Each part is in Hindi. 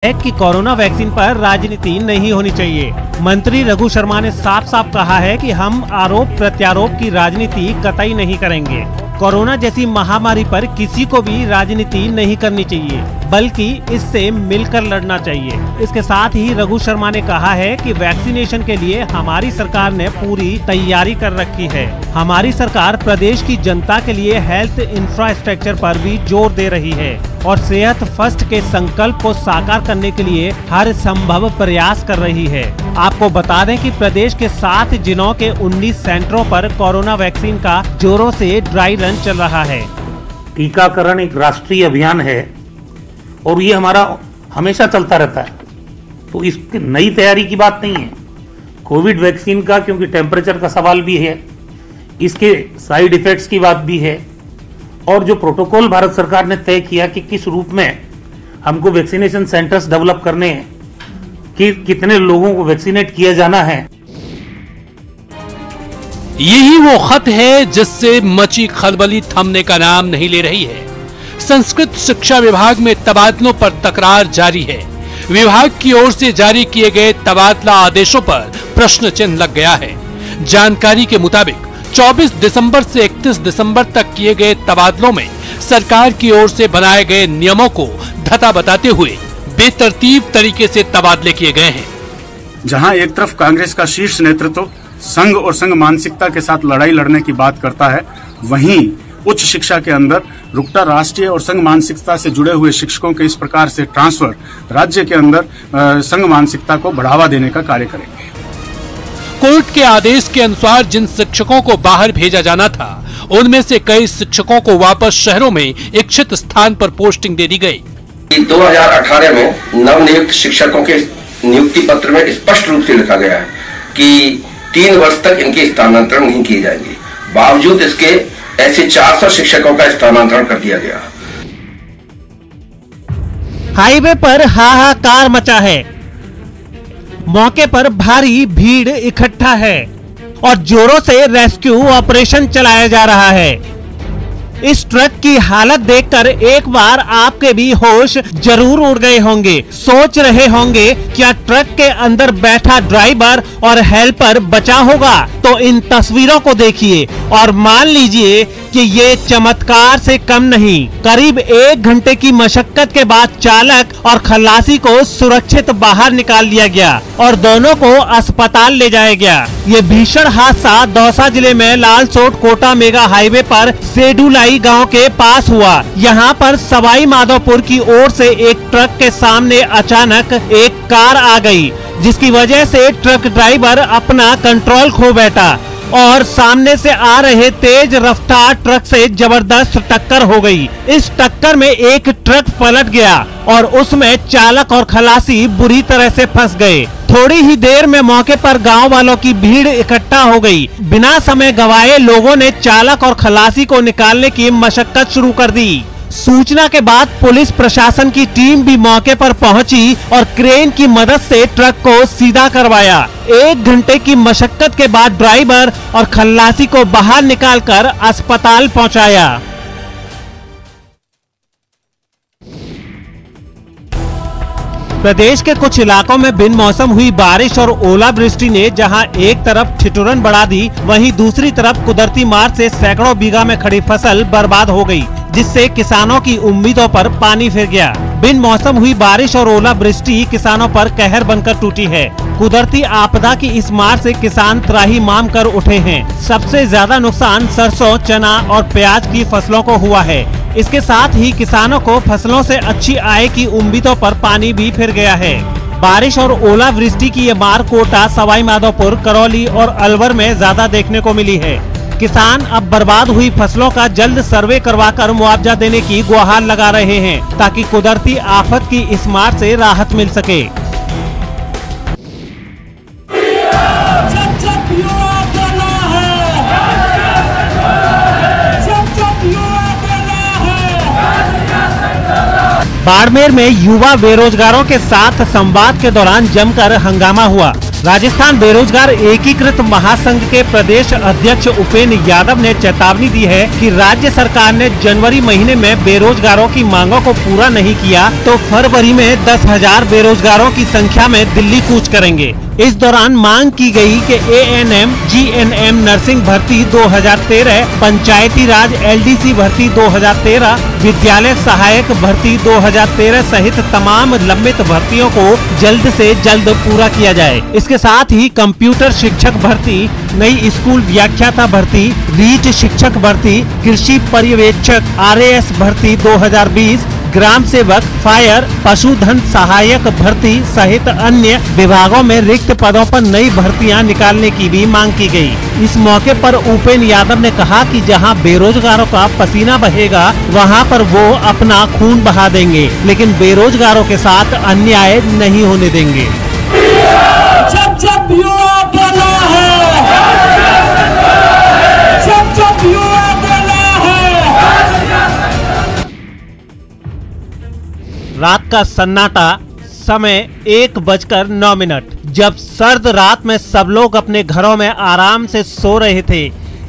है कि कोरोना वैक्सीन पर राजनीति नहीं होनी चाहिए। मंत्री रघु शर्मा ने साफ साफ कहा है कि हम आरोप प्रत्यारोप की राजनीति कतई नहीं करेंगे। कोरोना जैसी महामारी पर किसी को भी राजनीति नहीं करनी चाहिए, बल्कि इससे मिलकर लड़ना चाहिए। इसके साथ ही रघु शर्मा ने कहा है कि वैक्सीनेशन के लिए हमारी सरकार ने पूरी तैयारी कर रखी है। हमारी सरकार प्रदेश की जनता के लिए हेल्थ इंफ्रास्ट्रक्चर पर भी जोर दे रही है और सेहत फर्स्ट के संकल्प को साकार करने के लिए हर संभव प्रयास कर रही है। आपको बता दें कि प्रदेश के 7 जिलों के 19 सेंटरों पर कोरोना वैक्सीन का जोरों से ड्राई रन चल रहा है। टीकाकरण एक राष्ट्रीय अभियान है और ये हमारा हमेशा चलता रहता है, तो इसकी नई तैयारी की बात नहीं है। कोविड वैक्सीन का क्योंकि टेम्परेचर का सवाल भी है, इसके साइड इफेक्ट्स की बात भी है, और जो प्रोटोकॉल भारत सरकार ने तय किया कि किस रूप में हमको वैक्सीनेशन सेंटर्स डेवलप करने हैं, कि कितने लोगों को वैक्सीनेट किया जाना है। यही वो खत है जिससे मची खलबली थमने का नाम नहीं ले रही है। संस्कृत शिक्षा विभाग में तबादलों पर तकरार जारी है। विभाग की ओर से जारी किए गए तबादला आदेशों पर प्रश्न चिन्ह लग गया है। जानकारी के मुताबिक 24 दिसंबर से 31 दिसंबर तक किए गए तबादलों में सरकार की ओर से बनाए गए नियमों को धता बताते हुए बेतरतीब तरीके से तबादले किए गए हैं। जहां एक तरफ कांग्रेस का शीर्ष नेतृत्व संघ और संघ मानसिकता के साथ लड़ाई लड़ने की बात करता है, वहीं उच्च शिक्षा के अंदर रुकटा राष्ट्रीय और संघ मानसिकता से जुड़े हुए शिक्षकों के इस प्रकार से ट्रांसफर राज्य के अंदर संघ मानसिकता को बढ़ावा देने का कार्य करेंगे। कोर्ट के आदेश के अनुसार जिन शिक्षकों को बाहर भेजा जाना था, उनमें से कई शिक्षकों को वापस शहरों में इच्छित स्थान पर पोस्टिंग दे दी गई। 2018 में नवनियुक्त शिक्षकों के नियुक्ति पत्र में स्पष्ट रूप से लिखा गया है कि 3 वर्ष तक इनके स्थानांतरण नहीं किए जाएंगे। बावजूद इसके ऐसे 400 शिक्षकों का स्थानांतरण कर दिया गया। हाईवे पर हाहाकार मचा है। मौके पर भारी भीड़ इकट्ठा है और जोरों से रेस्क्यू ऑपरेशन चलाया जा रहा है। इस ट्रक की हालत देखकर एक बार आपके भी होश जरूर उड़ गए होंगे। सोच रहे होंगे क्या ट्रक के अंदर बैठा ड्राइवर और हेल्पर बचा होगा? तो इन तस्वीरों को देखिए और मान लीजिए कि ये चमत्कार से कम नहीं। करीब 1 घंटे की मशक्कत के बाद चालक और खलासी को सुरक्षित बाहर निकाल लिया गया और दोनों को अस्पताल ले जाया गया। ये भीषण हादसा दौसा जिले में लालसोट कोटा मेगा हाईवे पर सेडुलाई गांव के पास हुआ। यहाँ पर सवाई माधोपुर की ओर से एक ट्रक के सामने अचानक एक कार आ गई, जिसकी वजह से ट्रक ड्राइवर अपना कंट्रोल खो बैठा और सामने से आ रहे तेज रफ्तार ट्रक से जबरदस्त टक्कर हो गई। इस टक्कर में एक ट्रक पलट गया और उसमें चालक और खलासी बुरी तरह से फंस गए। थोड़ी ही देर में मौके पर गांव वालों की भीड़ इकट्ठा हो गई। बिना समय गवाए लोगों ने चालक और खलासी को निकालने की मशक्कत शुरू कर दी। सूचना के बाद पुलिस प्रशासन की टीम भी मौके पर पहुंची और क्रेन की मदद से ट्रक को सीधा करवाया। 1 घंटे की मशक्कत के बाद ड्राइवर और खलासी को बाहर निकालकर अस्पताल पहुंचाया। प्रदेश के कुछ इलाकों में बिन मौसम हुई बारिश और ओलावृष्टि ने जहां एक तरफ ठिठुरन बढ़ा दी, वहीं दूसरी तरफ कुदरती मार से सैकड़ों बीघा में खड़ी फसल बर्बाद हो गई, जिससे किसानों की उम्मीदों पर पानी फिर गया। बिन मौसम हुई बारिश और ओलावृष्टि किसानों पर कहर बनकर टूटी है। कुदरती आपदा की इस मार से किसान त्राहिमाम कर उठे हैं। सबसे ज्यादा नुकसान सरसों, चना और प्याज की फसलों को हुआ है। इसके साथ ही किसानों को फसलों से अच्छी आय की उम्मीदों पर पानी भी फिर गया है। बारिश और ओलावृष्टि की ये मार कोटा, सवाई माधोपुर, करौली और अलवर में ज्यादा देखने को मिली है। किसान अब बर्बाद हुई फसलों का जल्द सर्वे करवाकर मुआवजा देने की गुहार लगा रहे हैं, ताकि कुदरती आफत की इस मार से राहत मिल सके। बाड़मेर में युवा बेरोजगारों के साथ संवाद के दौरान जमकर हंगामा हुआ। राजस्थान बेरोजगार एकीकृत महासंघ के प्रदेश अध्यक्ष उपेंद्र यादव ने चेतावनी दी है कि राज्य सरकार ने जनवरी महीने में बेरोजगारों की मांगों को पूरा नहीं किया तो फरवरी में 10,000 बेरोजगारों की संख्या में दिल्ली कूच करेंगे। इस दौरान मांग की गई कि ANM, GNM नर्सिंग भर्ती 2013, पंचायती राज LDC भर्ती 2013, विद्यालय सहायक भर्ती 2013 सहित तमाम लंबित भर्तियों को जल्द से जल्द पूरा किया जाए। इसके साथ ही कंप्यूटर शिक्षक भर्ती, नई स्कूल व्याख्याता भर्ती, रीच शिक्षक भर्ती, कृषि पर्यवेक्षक RAS भर्ती 2020, ग्राम सेवक, फायर, पशुधन सहायक भर्ती सहित अन्य विभागों में रिक्त पदों पर नई भर्तियां निकालने की भी मांग की गई। इस मौके पर उपेंद्र यादव ने कहा कि जहां बेरोजगारों का पसीना बहेगा वहां पर वो अपना खून बहा देंगे, लेकिन बेरोजगारों के साथ अन्याय नहीं होने देंगे। जब युवा बोला है, जब युवा बोला है। रात का सन्नाटा, समय 1:09। जब सर्द रात में सब लोग अपने घरों में आराम से सो रहे थे,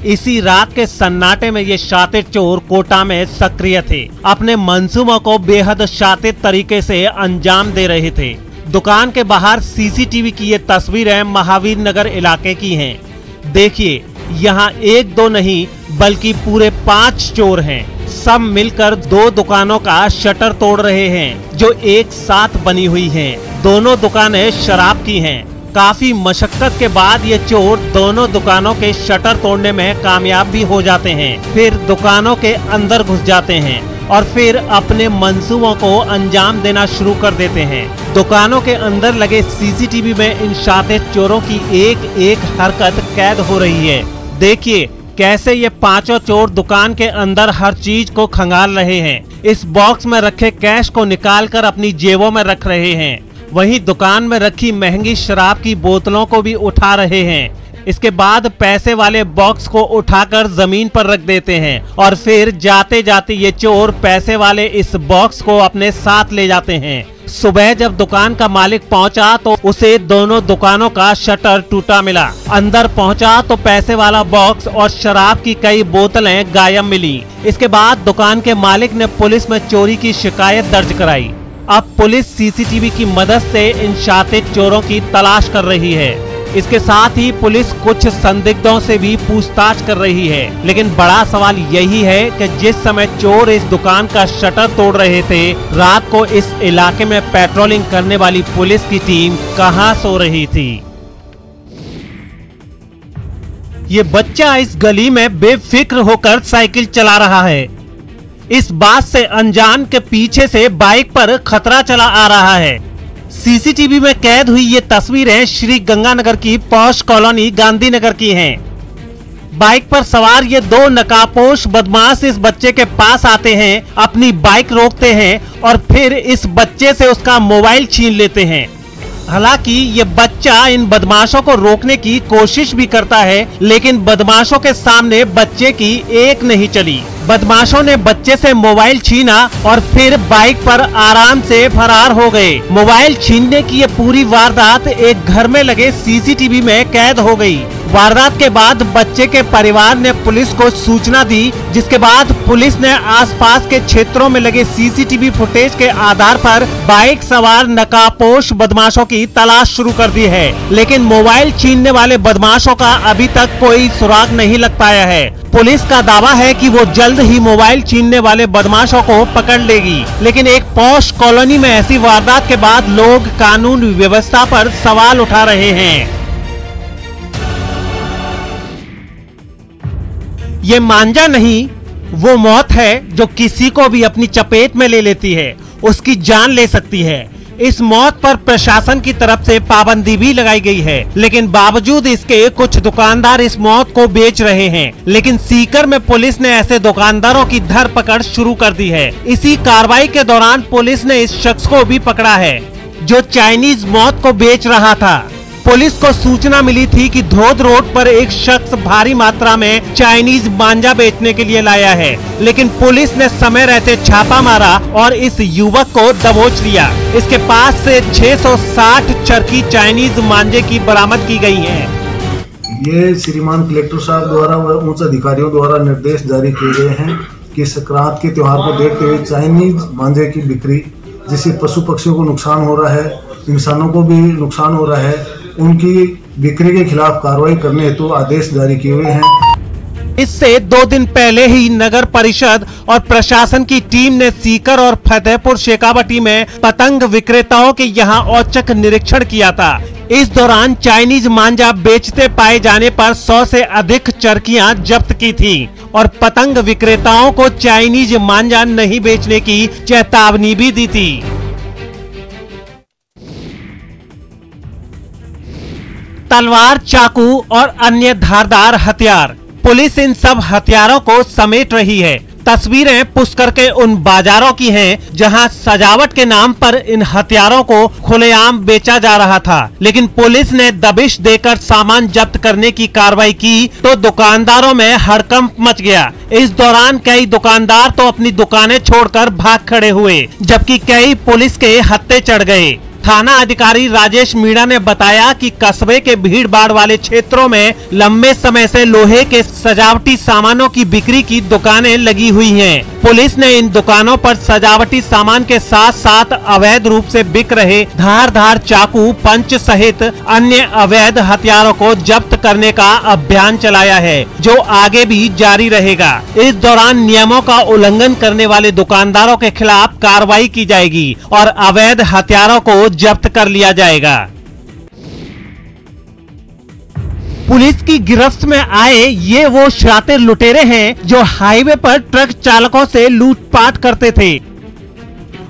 इसी रात के सन्नाटे में ये शातिर चोर कोटा में सक्रिय थे। अपने मंसूबों को बेहद शातिर तरीके से अंजाम दे रहे थे। दुकान के बाहर CCTV की ये तस्वीरें महावीर नगर इलाके की हैं। देखिए, यहाँ 1-2 नहीं बल्कि पूरे 5 चोर हैं। सब मिलकर 2 दुकानों का शटर तोड़ रहे हैं जो एक साथ बनी हुई हैं। दोनों दुकानें शराब की हैं। काफी मशक्कत के बाद ये चोर दोनों दुकानों के शटर तोड़ने में कामयाब भी हो जाते हैं। फिर दुकानों के अंदर घुस जाते हैं और फिर अपने मंसूबों को अंजाम देना शुरू कर देते हैं। दुकानों के अंदर लगे CCTV में इन शातिर चोरों की एक एक हरकत कैद हो रही है। देखिए कैसे ये 5 चोर दुकान के अंदर हर चीज को खंगाल रहे हैं। इस बॉक्स में रखे कैश को निकालकर अपनी जेबों में रख रहे हैं। वहीं दुकान में रखी महंगी शराब की बोतलों को भी उठा रहे हैं। इसके बाद पैसे वाले बॉक्स को उठाकर जमीन पर रख देते हैं और फिर जाते जाते ये चोर पैसे वाले इस बॉक्स को अपने साथ ले जाते हैं। सुबह जब दुकान का मालिक पहुंचा तो उसे दोनों दुकानों का शटर टूटा मिला। अंदर पहुंचा तो पैसे वाला बॉक्स और शराब की कई बोतलें गायब मिली। इसके बाद दुकान के मालिक ने पुलिस में चोरी की शिकायत दर्ज कराई। अब पुलिस CCTV की मदद से इन शातिर चोरों की तलाश कर रही है। इसके साथ ही पुलिस कुछ संदिग्धों से भी पूछताछ कर रही है। लेकिन बड़ा सवाल यही है कि जिस समय चोर इस दुकान का शटर तोड़ रहे थे, रात को इस इलाके में पेट्रोलिंग करने वाली पुलिस की टीम कहां सो रही थी। ये बच्चा इस गली में बेफिक्र होकर साइकिल चला रहा है। इस बात से अनजान के पीछे से बाइक पर खतरा चला आ रहा है। CCTV में कैद हुई ये तस्वीरें श्री गंगानगर की पॉश कॉलोनी गांधीनगर की हैं। बाइक पर सवार ये 2 नकाबपोश बदमाश इस बच्चे के पास आते हैं, अपनी बाइक रोकते हैं और फिर इस बच्चे से उसका मोबाइल छीन लेते हैं। हालांकि ये बच्चा इन बदमाशों को रोकने की कोशिश भी करता है, लेकिन बदमाशों के सामने बच्चे की एक नहीं चली। बदमाशों ने बच्चे से मोबाइल छीना और फिर बाइक पर आराम से फरार हो गए। मोबाइल छीनने की ये पूरी वारदात एक घर में लगे CCTV में कैद हो गई। वारदात के बाद बच्चे के परिवार ने पुलिस को सूचना दी, जिसके बाद पुलिस ने आसपास के क्षेत्रों में लगे CCTV फुटेज के आधार पर बाइक सवार नकाबपोश बदमाशों की तलाश शुरू कर दी है। लेकिन मोबाइल छीनने वाले बदमाशों का अभी तक कोई सुराग नहीं लग पाया है। पुलिस का दावा है कि वो जल्द ही मोबाइल छीनने वाले बदमाशों को पकड़ लेगी। लेकिन एक पॉश कॉलोनी में ऐसी वारदात के बाद लोग कानून व्यवस्था पर सवाल उठा रहे हैं। ये मांझा नहीं, वो मौत है जो किसी को भी अपनी चपेट में ले लेती है, उसकी जान ले सकती है। इस मौत पर प्रशासन की तरफ से पाबंदी भी लगाई गई है, लेकिन बावजूद इसके कुछ दुकानदार इस मौत को बेच रहे हैं। लेकिन सीकर में पुलिस ने ऐसे दुकानदारों की धरपकड़ शुरू कर दी है। इसी कार्रवाई के दौरान पुलिस ने इस शख्स को भी पकड़ा है जो चाइनीज मौत को बेच रहा था। पुलिस को सूचना मिली थी कि धोद रोड पर एक शख्स भारी मात्रा में चाइनीज मांजा बेचने के लिए लाया है, लेकिन पुलिस ने समय रहते छापा मारा और इस युवक को दबोच लिया। इसके पास से 660 चरखी चाइनीज मांजे की बरामद की गई है। ये श्रीमान कलेक्टर साहब द्वारा व उच्च अधिकारियों द्वारा निर्देश जारी किए गए हैं कि संक्रांत के त्योहार को देखते हुए चाइनीज मांजे की बिक्री, जिससे पशु पक्षियों को नुकसान हो रहा है, इंसानों को भी नुकसान हो रहा है, उनकी बिक्री के खिलाफ कार्रवाई करने हेतु आदेश जारी किए हुए हैं। इससे 2 दिन पहले ही नगर परिषद और प्रशासन की टीम ने सीकर और फतेहपुर शेखावटी में पतंग विक्रेताओं के यहां औचक निरीक्षण किया था। इस दौरान चाइनीज मांजा बेचते पाए जाने पर 100 से अधिक चरखियां जब्त की थी और पतंग विक्रेताओं को चाइनीज मांजा नहीं बेचने की चेतावनी भी दी थी। तलवार, चाकू और अन्य धारदार हथियार, पुलिस इन सब हथियारों को समेट रही है। तस्वीरें पुष्कर के उन बाजारों की हैं जहां सजावट के नाम पर इन हथियारों को खुलेआम बेचा जा रहा था, लेकिन पुलिस ने दबिश देकर सामान जब्त करने की कार्रवाई की तो दुकानदारों में हड़कंप मच गया। इस दौरान कई दुकानदार तो अपनी दुकानें छोड़कर भाग खड़े हुए, जबकि कई पुलिस के हत्थे चढ़ गए। थाना अधिकारी राजेश मीणा ने बताया कि कस्बे के भीड़ भाड़ वाले क्षेत्रों में लंबे समय से लोहे के सजावटी सामानों की बिक्री की दुकानें लगी हुई हैं। पुलिस ने इन दुकानों पर सजावटी सामान के साथ साथ अवैध रूप से बिक रहे धारदार चाकू, पंच सहित अन्य अवैध हथियारों को जब्त करने का अभियान चलाया है, जो आगे भी जारी रहेगा। इस दौरान नियमों का उल्लंघन करने वाले दुकानदारों के खिलाफ कार्रवाई की जाएगी और अवैध हथियारों को जब्त कर लिया जाएगा। पुलिस की गिरफ्त में आए ये वो शातिर लुटेरे हैं जो हाईवे पर ट्रक चालकों से लूटपाट करते थे।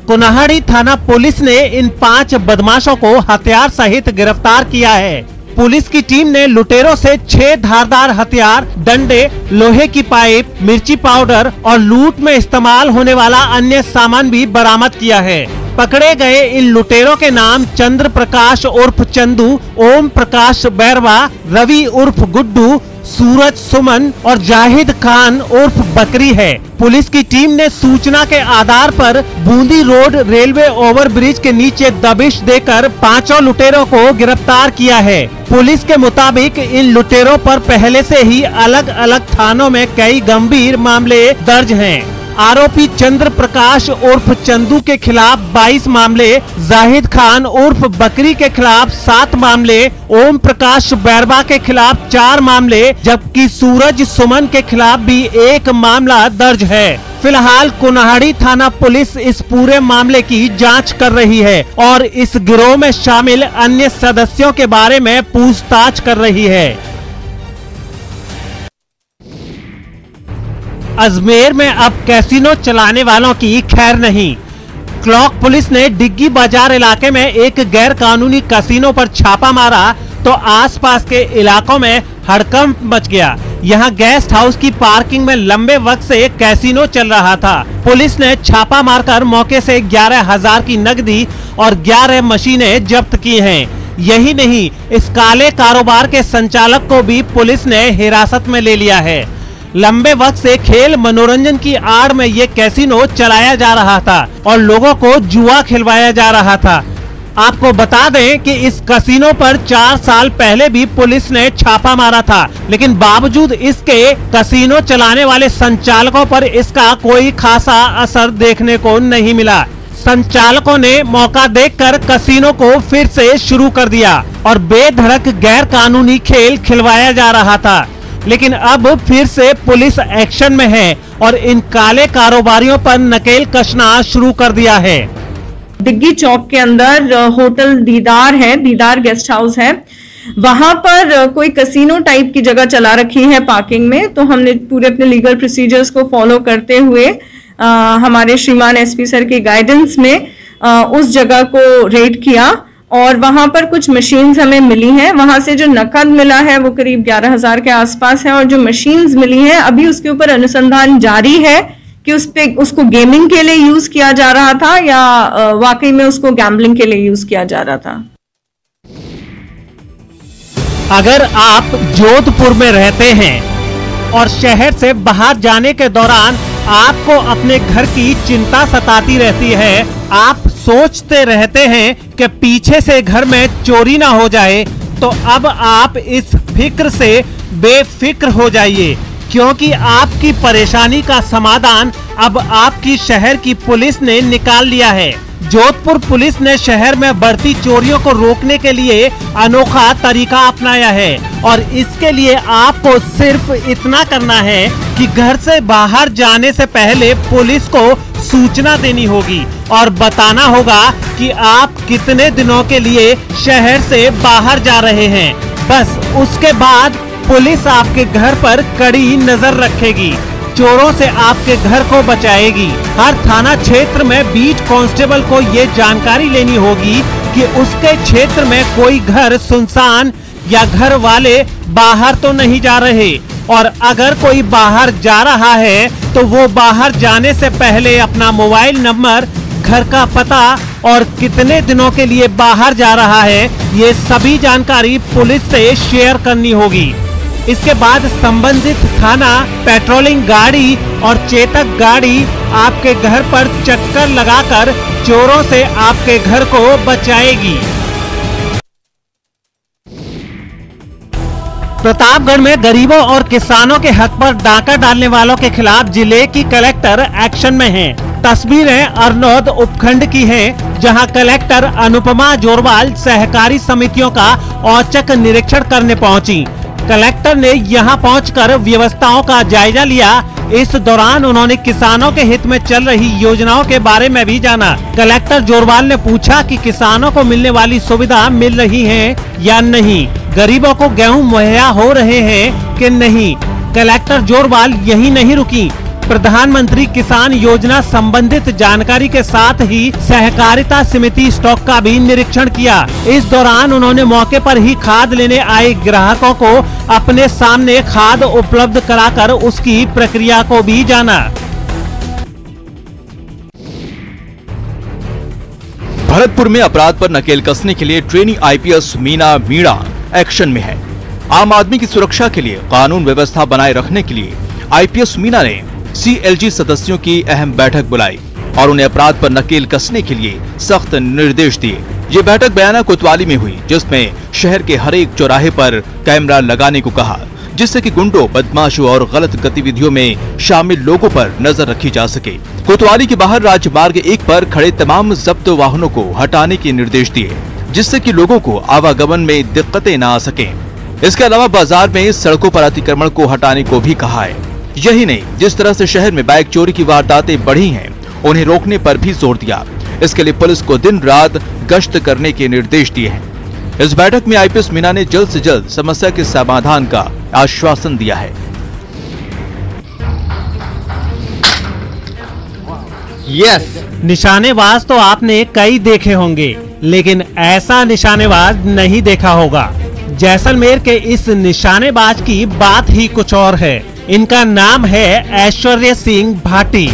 कोनाहाड़ी थाना पुलिस ने इन 5 बदमाशों को हथियार सहित गिरफ्तार किया है। पुलिस की टीम ने लुटेरों से 6 धारदार हथियार, डंडे, लोहे की पाइप, मिर्ची पाउडर और लूट में इस्तेमाल होने वाला अन्य सामान भी बरामद किया है। पकड़े गए इन लुटेरों के नाम चंद्र प्रकाश उर्फ चंदू, ओम प्रकाश बैरवा, रवि उर्फ गुड्डू, सूरज सुमन और जाहिद खान उर्फ बकरी है। पुलिस की टीम ने सूचना के आधार पर बूंदी रोड रेलवे ओवरब्रिज के नीचे दबिश देकर 5 लुटेरों को गिरफ्तार किया है। पुलिस के मुताबिक इन लुटेरों पर पहले से ही अलग अलग थानों में कई गंभीर मामले दर्ज हैं। आरोपी चंद्र प्रकाश उर्फ चंदू के खिलाफ 22 मामले, जाहिद खान उर्फ बकरी के खिलाफ 7 मामले, ओम प्रकाश बैरवा के खिलाफ 4 मामले, जबकि सूरज सुमन के खिलाफ भी 1 मामला दर्ज है। फिलहाल कोनाहाड़ी थाना पुलिस इस पूरे मामले की जांच कर रही है और इस गिरोह में शामिल अन्य सदस्यों के बारे में पूछताछ कर रही है। अजमेर में अब कैसीनो चलाने वालों की खैर नहीं। क्लॉक पुलिस ने डिग्गी बाजार इलाके में एक गैर कानूनी कैसीनो पर छापा मारा तो आसपास के इलाकों में हड़कंप मच गया। यहां गेस्ट हाउस की पार्किंग में लंबे वक्त से कैसीनो चल रहा था। पुलिस ने छापा मारकर मौके से 11,000 की नकदी और 11 मशीनें जब्त की हैं। यही नहीं, इस काले कारोबार के संचालक को भी पुलिस ने हिरासत में ले लिया है। लंबे वक्त से खेल मनोरंजन की आड़ में ये कैसीनो चलाया जा रहा था और लोगों को जुआ खिलवाया जा रहा था। आपको बता दें कि इस कैसीनो पर 4 साल पहले भी पुलिस ने छापा मारा था, लेकिन बावजूद इसके कैसीनो चलाने वाले संचालकों पर इसका कोई खासा असर देखने को नहीं मिला। संचालकों ने मौका देखकर कैसीनो को फिर से शुरू कर दिया और बेधड़क गैर कानूनी खेल खिलवाया जा रहा था, लेकिन अब फिर से पुलिस एक्शन में है और इन काले कारोबारियों पर नकेल कसना शुरू कर दिया है। डिग्गी चौक के अंदर होटल दीदार है, दीदार गेस्ट हाउस है, वहां पर कोई कैसीनो टाइप की जगह चला रखी है पार्किंग में। तो हमने पूरे अपने लीगल प्रोसीजर्स को फॉलो करते हुए हमारे श्रीमान एसपी सर की गाइडेंस में उस जगह को रेड किया और वहां पर कुछ मशीन्स हमें मिली हैं। वहां से जो नकद मिला है वो करीब 11,000 के आसपास है और जो मशीन्स मिली हैं अभी उसके ऊपर अनुसंधान जारी है कि उसको गेमिंग के लिए यूज किया जा रहा था या वाकई में उसको गैम्बलिंग के लिए यूज किया जा रहा था। अगर आप जोधपुर में रहते हैं और शहर से बाहर जाने के दौरान आपको अपने घर की चिंता सताती रहती है, आप सोचते रहते हैं कि पीछे से घर में चोरी ना हो जाए, तो अब आप इस फिक्र से बेफिक्र हो जाइए, क्योंकि आपकी परेशानी का समाधान अब आपकी शहर की पुलिस ने निकाल लिया है। जोधपुर पुलिस ने शहर में बढ़ती चोरियों को रोकने के लिए अनोखा तरीका अपनाया है और इसके लिए आपको सिर्फ इतना करना है कि घर से बाहर जाने से पहले पुलिस को सूचना देनी होगी और बताना होगा कि आप कितने दिनों के लिए शहर से बाहर जा रहे हैं। बस उसके बाद पुलिस आपके घर पर कड़ी नजर रखेगी, चोरों से आपके घर को बचाएगी। हर थाना क्षेत्र में बीट कांस्टेबल को ये जानकारी लेनी होगी कि उसके क्षेत्र में कोई घर सुनसान या घर वाले बाहर तो नहीं जा रहे, और अगर कोई बाहर जा रहा है तो वो बाहर जाने से पहले अपना मोबाइल नंबर, घर का पता और कितने दिनों के लिए बाहर जा रहा है, ये सभी जानकारी पुलिस से शेयर करनी होगी। इसके बाद संबंधित थाना पेट्रोलिंग गाड़ी और चेतक गाड़ी आपके घर पर चक्कर लगाकर चोरों से आपके घर को बचाएगी। प्रतापगढ़ में गरीबों और किसानों के हक पर डाका डालने वालों के खिलाफ जिले की कलेक्टर एक्शन में हैं। तस्वीरें अरनौद उपखंड की हैं, जहां कलेक्टर अनुपमा जोरवाल सहकारी समितियों का औचक निरीक्षण करने पहुंची। कलेक्टर ने यहां पहुंचकर व्यवस्थाओं का जायजा लिया। इस दौरान उन्होंने किसानों के हित में चल रही योजनाओं के बारे में भी जाना। कलेक्टर जोरवाल ने पूछा कि किसानों को मिलने वाली सुविधा मिल रही है या नहीं, गरीबों को गेहूं मुहैया हो रहे हैं कि नहीं। कलेक्टर जोरवाल यहीं नहीं रुकी, प्रधानमंत्री किसान योजना संबंधित जानकारी के साथ ही सहकारिता समिति स्टॉक का भी निरीक्षण किया। इस दौरान उन्होंने मौके पर ही खाद लेने आए ग्राहकों को अपने सामने खाद उपलब्ध कराकर उसकी प्रक्रिया को भी जाना। भरतपुर में अपराध पर नकेल कसने के लिए trainee IPS Meena Meena action में है। आम आदमी की सुरक्षा के लिए कानून व्यवस्था बनाए रखने के लिए आईपीएस मीना ने सीएलजी सदस्यों की अहम बैठक बुलाई और उन्हें अपराध पर नकेल कसने के लिए सख्त निर्देश दिए। ये बैठक बयाना कोतवाली में हुई, जिसमें शहर के हर एक चौराहे पर कैमरा लगाने को कहा, जिससे कि गुंडों, बदमाशों और गलत गतिविधियों में शामिल लोगों पर नजर रखी जा सके। कोतवाली के बाहर राजमार्ग 1 पर खड़े तमाम जब्त वाहनों को हटाने के निर्देश दिए, जिससे कि लोगों को आवागमन में दिक्कतें न आ सकें। इसके अलावा बाजार में सड़कों पर अतिक्रमण को हटाने को भी कहा है। यही नहीं, जिस तरह से शहर में बाइक चोरी की वारदातें बढ़ी हैं, उन्हें रोकने पर भी जोर दिया। इसके लिए पुलिस को दिन रात गश्त करने के निर्देश दिए हैं। इस बैठक में आईपीएस मीना ने जल्द से जल्द समस्या के समाधान का आश्वासन दिया है। यस, निशानेबाज तो आपने कई देखे होंगे, लेकिन ऐसा निशानेबाज नहीं देखा होगा। जैसलमेर के इस निशानेबाज की बात ही कुछ और है। इनका नाम है ऐश्वर्य सिंह भाटी।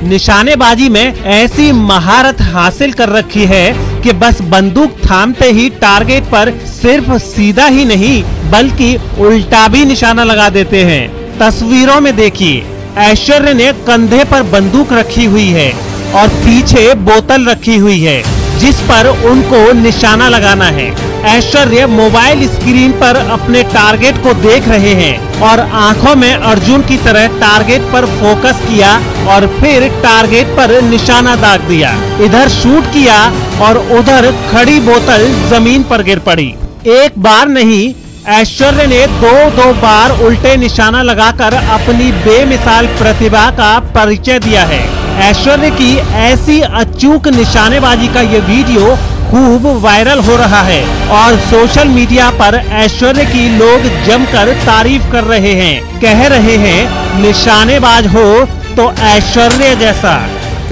निशानेबाजी में ऐसी महारत हासिल कर रखी है कि बस बंदूक थामते ही टारगेट पर सिर्फ सीधा ही नहीं बल्कि उल्टा भी निशाना लगा देते हैं। तस्वीरों में देखिए, ऐश्वर्य ने कंधे पर बंदूक रखी हुई है और पीछे बोतल रखी हुई है जिस पर उनको निशाना लगाना है। ऐश्वर्य मोबाइल स्क्रीन पर अपने टारगेट को देख रहे हैं और आंखों में अर्जुन की तरह टारगेट पर फोकस किया और फिर टारगेट पर निशाना दाग दिया। इधर शूट किया और उधर खड़ी बोतल जमीन पर गिर पड़ी। एक बार नहीं, ऐश्वर्य ने दो बार उल्टे निशाना लगाकर अपनी बेमिसाल प्रतिभा का परिचय दिया है। ऐश्वर्य की ऐसी अचूक निशानेबाजी का ये वीडियो खूब वायरल हो रहा है और सोशल मीडिया पर ऐश्वर्य की लोग जमकर तारीफ कर रहे हैं। कह रहे हैं, निशानेबाज हो तो ऐश्वर्य जैसा।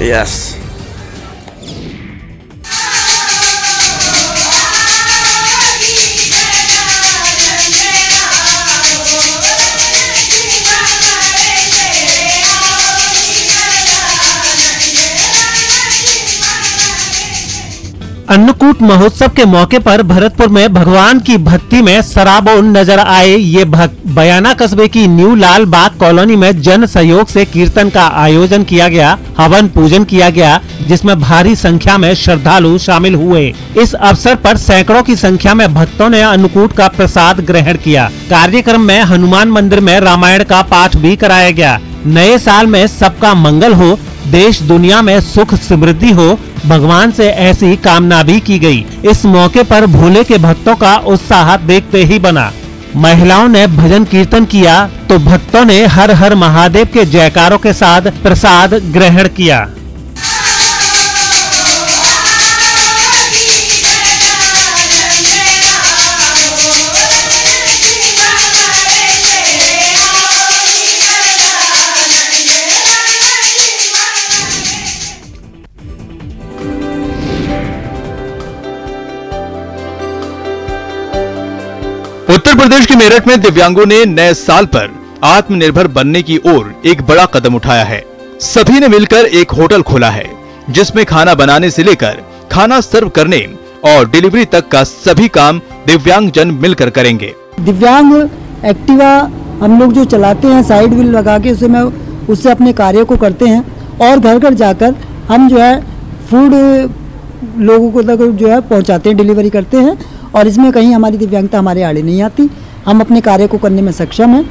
यस। अन्नकूट महोत्सव के मौके पर भरतपुर में भगवान की भक्ति में सराबोर नजर आए ये भक्त। बयाना कस्बे की न्यू लाल बाग कॉलोनी में जन सहयोग से कीर्तन का आयोजन किया गया, हवन पूजन किया गया, जिसमें भारी संख्या में श्रद्धालु शामिल हुए। इस अवसर पर सैकड़ों की संख्या में भक्तों ने अन्नकूट का प्रसाद ग्रहण किया। कार्यक्रम में हनुमान मंदिर में रामायण का पाठ भी कराया गया। नए साल में सबका मंगल हो, देश दुनिया में सुख समृद्धि हो, भगवान से ऐसी कामना भी की गई। इस मौके पर भोले के भक्तों का उत्साह देखते ही बना। महिलाओं ने भजन कीर्तन किया तो भक्तों ने हर हर महादेव के जयकारों के साथ प्रसाद ग्रहण किया। उत्तर प्रदेश के मेरठ में दिव्यांगों ने नए साल पर आत्मनिर्भर बनने की ओर एक बड़ा कदम उठाया है। सभी ने मिलकर एक होटल खोला है, जिसमें खाना बनाने से लेकर खाना सर्व करने और डिलीवरी तक का सभी काम दिव्यांग जन मिलकर करेंगे। दिव्यांग एक्टिवा हम लोग जो चलाते हैं साइड व्हील लगा के उससे अपने कार्य को करते हैं और घर घर जाकर हम जो है फूड लोगों को तक जो है पहुंचाते हैं, डिलीवरी करते हैं और इसमें कहीं हमारी दिव्यांगता हमारे आड़े नहीं आती। हम अपने कार्य को करने में सक्षम हैं।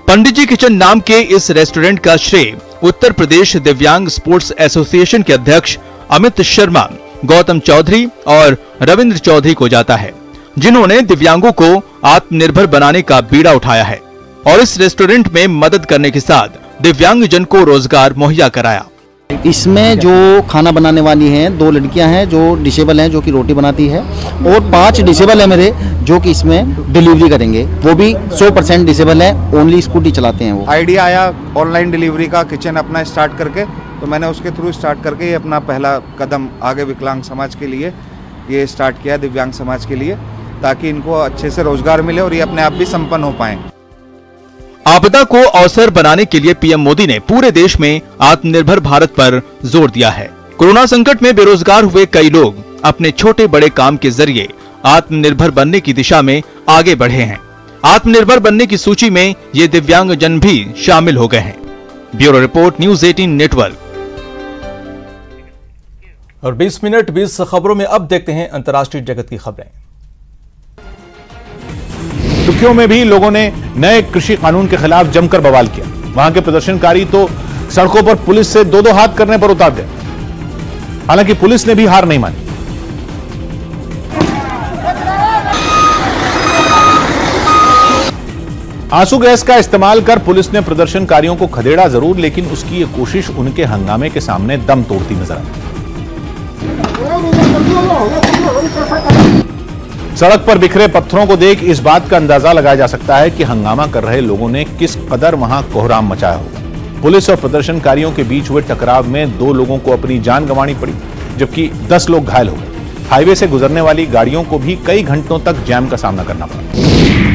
पंडित जी किचन नाम के इस रेस्टोरेंट का श्रेय उत्तर प्रदेश दिव्यांग स्पोर्ट्स एसोसिएशन के अध्यक्ष अमित शर्मा, गौतम चौधरी और रविंद्र चौधरी को जाता है, जिन्होंने दिव्यांगों को आत्मनिर्भर बनाने का बीड़ा उठाया है और इस रेस्टोरेंट में मदद करने के साथ दिव्यांग जन को रोजगार मुहैया कराया। इसमें जो खाना बनाने वाली हैं 2 लड़कियां हैं जो डिसेबल हैं, जो कि रोटी बनाती है, और 5 डिसेबल है मेरे जो कि इसमें डिलीवरी करेंगे। वो भी 100% डिसेबल है, ओनली स्कूटी चलाते हैं। वो आइडिया आया ऑनलाइन डिलीवरी का किचन अपना स्टार्ट करके, तो मैंने उसके थ्रू स्टार्ट करके ये अपना पहला कदम आगे विकलांग समाज के लिए ये स्टार्ट किया, दिव्यांग समाज के लिए, ताकि इनको अच्छे से रोजगार मिले और ये अपने आप भी संपन्न हो पाएं। आपदा को अवसर बनाने के लिए पीएम मोदी ने पूरे देश में आत्मनिर्भर भारत पर जोर दिया है। कोरोना संकट में बेरोजगार हुए कई लोग अपने छोटे बड़े काम के जरिए आत्मनिर्भर बनने की दिशा में आगे बढ़े हैं। आत्मनिर्भर बनने की सूची में ये दिव्यांग जन भी शामिल हो गए हैं। Bureau report, news 18 network. और 20 मिनट 20 खबरों में अब देखते हैं अंतर्राष्ट्रीय जगत की खबरें। सुर्खियों में भी लोगों ने नए कृषि कानून के खिलाफ जमकर बवाल किया। वहां के प्रदर्शनकारी तो सड़कों पर पुलिस से दो हाथ करने पर उतार गए। हालांकि पुलिस ने भी हार नहीं मानी। आंसू गैस का इस्तेमाल कर पुलिस ने प्रदर्शनकारियों को खदेड़ा जरूर, लेकिन उसकी ये कोशिश उनके हंगामे के सामने दम तोड़ती नजर आई। सड़क पर बिखरे पत्थरों को देख इस बात का अंदाजा लगाया जा सकता है कि हंगामा कर रहे लोगों ने किस कदर वहां कोहराम मचाया होगा। पुलिस और प्रदर्शनकारियों के बीच हुए टकराव में 2 लोगों को अपनी जान गंवानी पड़ी, जबकि 10 लोग घायल हो गए। हाईवे से गुजरने वाली गाड़ियों को भी कई घंटों तक जैम का सामना करना पड़ा।